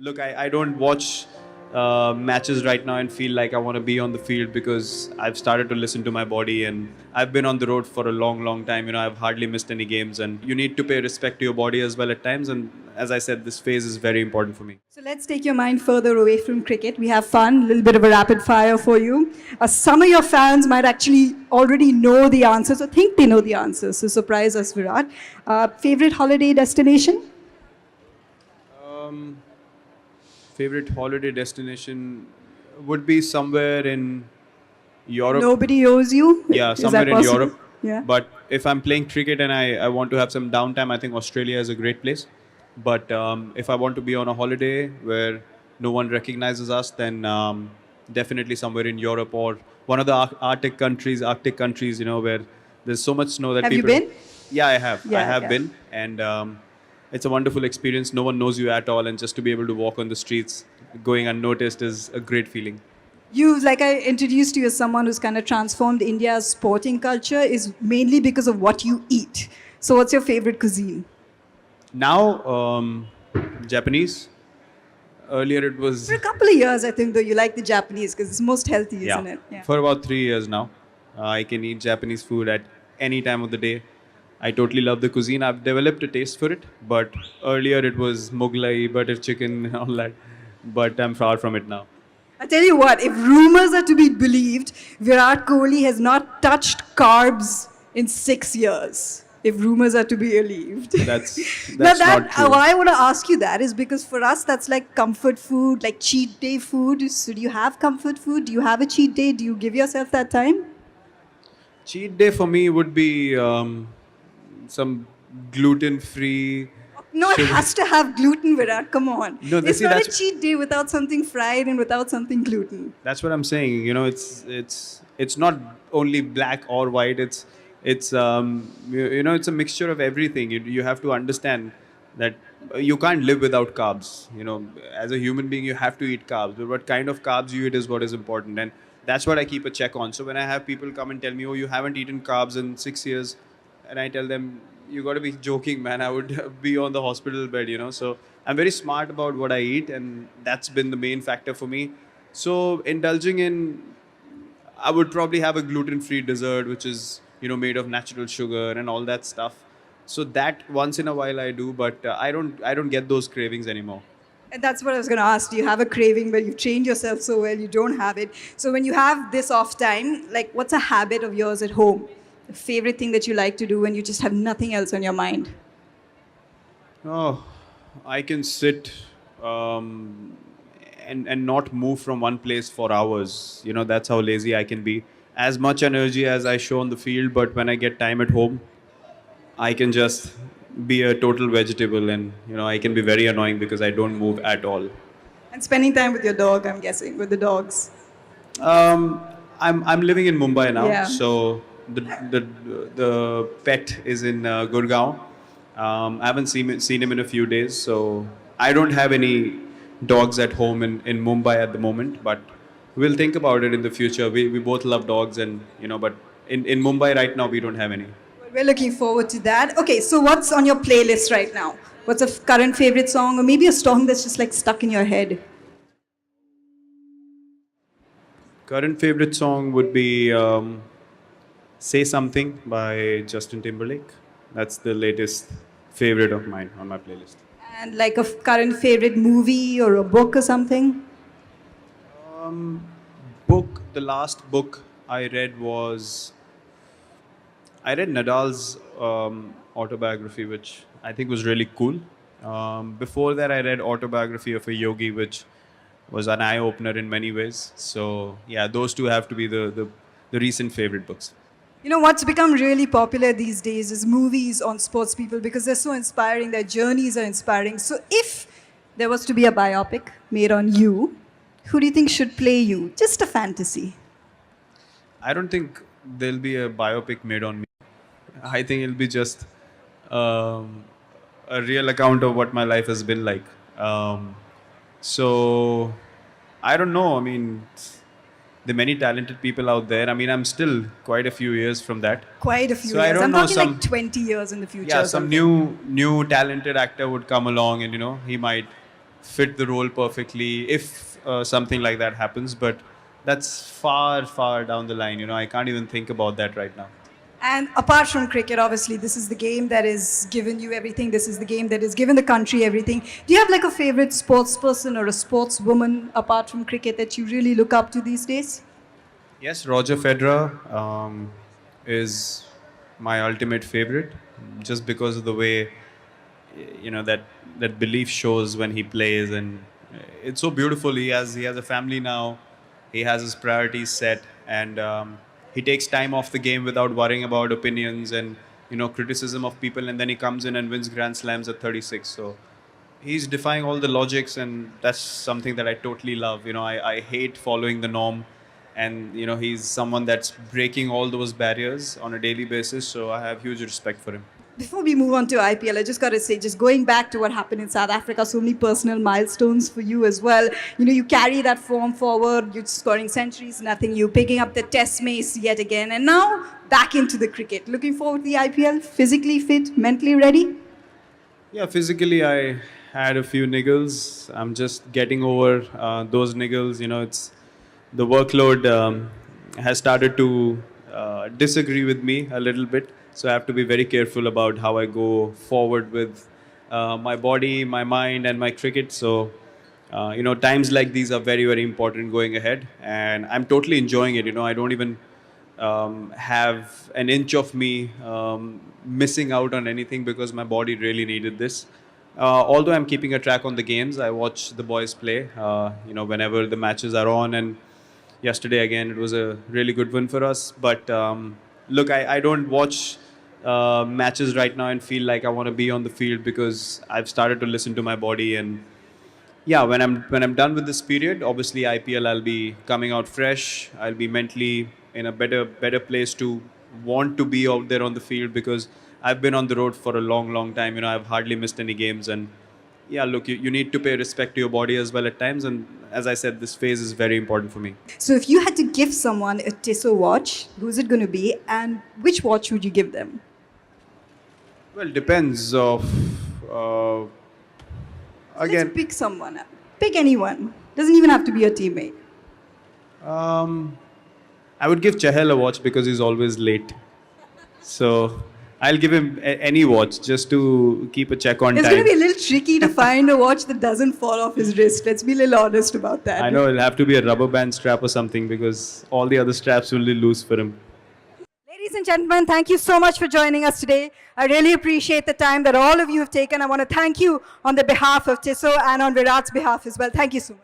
Look, I don't watch matches right now and feel like I want to be on the field because I've started to listen to my body and I've been on the road for a long, long time. I've hardly missed any games and you need to pay respect to your body as well at times. And as I said, this phase is very important for me. So let's take your mind further away from cricket. We have fun, a little bit of a rapid fire for you. Some of your fans might actually already know the answers or think they know the answers. So surprise us, Virat. Favorite holiday destination? Um, Favorite holiday destination would be somewhere in Europe. Nobody owes you? Yeah, Is somewhere that in possible? Europe. Yeah. But if I'm playing cricket and I want to have some downtime, I think Australia is a great place. But if I want to be on a holiday where no one recognizes us, then definitely somewhere in Europe or one of the Arctic countries, where there's so much snow that Have you people. been? Yeah, I have. I Yeah, have yeah. been, and it's a wonderful experience. No one knows you at all, and just to be able to walk on the streets, going unnoticed, is a great feeling. Like I introduced you as someone who's kind of transformed India's sporting culture is mainly because of what you eat. So what's your favorite cuisine? Now, Japanese. Earlier, it was. For a couple of years, I think, though, you like the Japanese because it's most healthy, Yeah. isn't it? Yeah. For about 3 years now, I can eat Japanese food at any time of the day. I totally love the cuisine. I've developed a taste for it, but earlier it was Mughlai, butter chicken, and all that. But I'm far from it now. I tell you what, if rumors are to be believed, Virat Kohli has not touched carbs in 6 years. If rumors are to be believed. That's Now not true. why I want to ask you that is because for us that's like comfort food, like cheat day food. So do you have comfort food? Do you have a cheat day? Do you give yourself that time? Cheat day for me would be some gluten-free. No, it sugar- has to have gluten, Virat. Come on. No, It's not a that's- cheat day without something fried and without something gluten. That's what I'm saying. It's not only black or white. It's a mixture of everything. You have to understand that you can't live without carbs. As a human being, you have to eat carbs. But what kind of carbs you eat is what is important, and that's what I keep a check on. So when I have people come and tell me, "Oh, you haven't eaten carbs in 6 years," and I tell them, "You got to be joking, man. I would be on the hospital bed." So I'm very smart about what I eat, and that's been the main factor for me. So indulging in, I would probably have a gluten-free dessert, which is made of natural sugar and all that stuff. So that once in a while I do, but I don't get those cravings anymore. And that's what I was going to ask. Do you have a craving where you've trained yourself so well you don't have it? So when you have this off time, like what's a habit of yours at home? A favorite thing that you like to do when you just have nothing else on your mind? Oh, I can sit and not move from one place for hours. That's how lazy I can be. As much energy as I show on the field, but when I get time at home, I can just be a total vegetable, and I can be very annoying because I don't move at all. And spending time with your dog, I'm guessing, with the dogs. Um, I'm living in Mumbai now, Yeah. so the pet is in Gurgaon. I haven't seen him in a few days, so I don't have any dogs at home in Mumbai at the moment. But we'll think about it in the future. We both love dogs, and but in Mumbai right now we don't have any. Well, we're looking forward to that. Okay, so what's on your playlist right now? What's a current favorite song, or maybe a song that's just like stuck in your head? Current favorite song would be "Say Something" by Justin Timberlake. That's the latest favorite of mine on my playlist. And like a current favorite movie or a book or something? Book. The last book I read was I read Nadal's autobiography, which I think was really cool. Before that, I read autobiography of a yogi, which was an eye opener in many ways. So yeah, those two have to be the recent favorite books. You know what's become really popular these days is movies on sports people because they're so inspiring, their journeys are inspiring. So if there was to be a biopic made on you, who do you think should play you? Just a fantasy. I don't think there'll be a biopic made on me. I think it'll be just a real account of what my life has been like. So I don't know. I mean, there are many talented people out there. I mean, I'm still quite a few years from that. Quite a few So I years. don't I'm know, talking like 20 years in the future. Yeah, or some something. new talented actor would come along, and he might fit the role perfectly if something like that happens. But that's far, far down the line. I can't even think about that right now. And apart from cricket, obviously, this is the game that has given you everything. This is the game that has given the country everything. Do you have like a favorite sports person or a sportswoman apart from cricket that you really look up to these days? Yes, Roger Federer is my ultimate favorite, just because of the way that belief shows when he plays, and it's so beautiful. He has a family now, he has his priorities set, and he takes time off the game without worrying about opinions and criticism of people, and then he comes in and wins Grand Slams at 36. So he's defying all the logics, and that's something that I totally love. I hate following the norm, and he's someone that's breaking all those barriers on a daily basis, so I have huge respect for him. Before we move on to IPL, I just got to say, just going back to what happened in South Africa, so many personal milestones for you as well. You carry that form forward, you're scoring centuries, nothing, you picking up the test mace yet again, and now back into the cricket. Looking forward to the IPL, physically fit, mentally ready? Yeah, physically, I had a few niggles. I'm just getting over those niggles. It's the workload has started to disagree with me a little bit. So I have to be very careful about how I go forward with my body, my mind, and my cricket. So, times like these are very, very important going ahead. And I'm totally enjoying it. I don't even have an inch of me missing out on anything because my body really needed this. Although I'm keeping a track on the games, I watch the boys play. Whenever the matches are on, and yesterday again it was a really good win for us. But look, I don't watch matches right now and feel like I want to be on the field because I've started to listen to my body. And yeah, when I'm done with this period, obviously IPL, I'll be coming out fresh. I'll be mentally in a better place to want to be out there on the field, because I've been on the road for a long, long time. I've hardly missed any games. And yeah, look, you need to pay respect to your body as well at times. And as I said, this phase is very important for me. So if you had to give someone a Tissot watch, who's it going to be, and which watch would you give them? Well, depends of uh, Let's again. pick someone. Pick anyone. Doesn't even have to be your teammate. Um, I would give Chahel a watch because he's always late. So I'll give him any watch just to keep a check on It's going to time. be a little tricky to find a watch that doesn't fall off his wrist. Let's be a little honest about that. I know it'll have to be a rubber band strap or something because all the other straps will be loose for him. Ladies and gentlemen, thank you so much for joining us today. I really appreciate the time that all of you have taken. I want to thank you on the behalf of Tissot and on Virat's behalf as well. Thank you so much.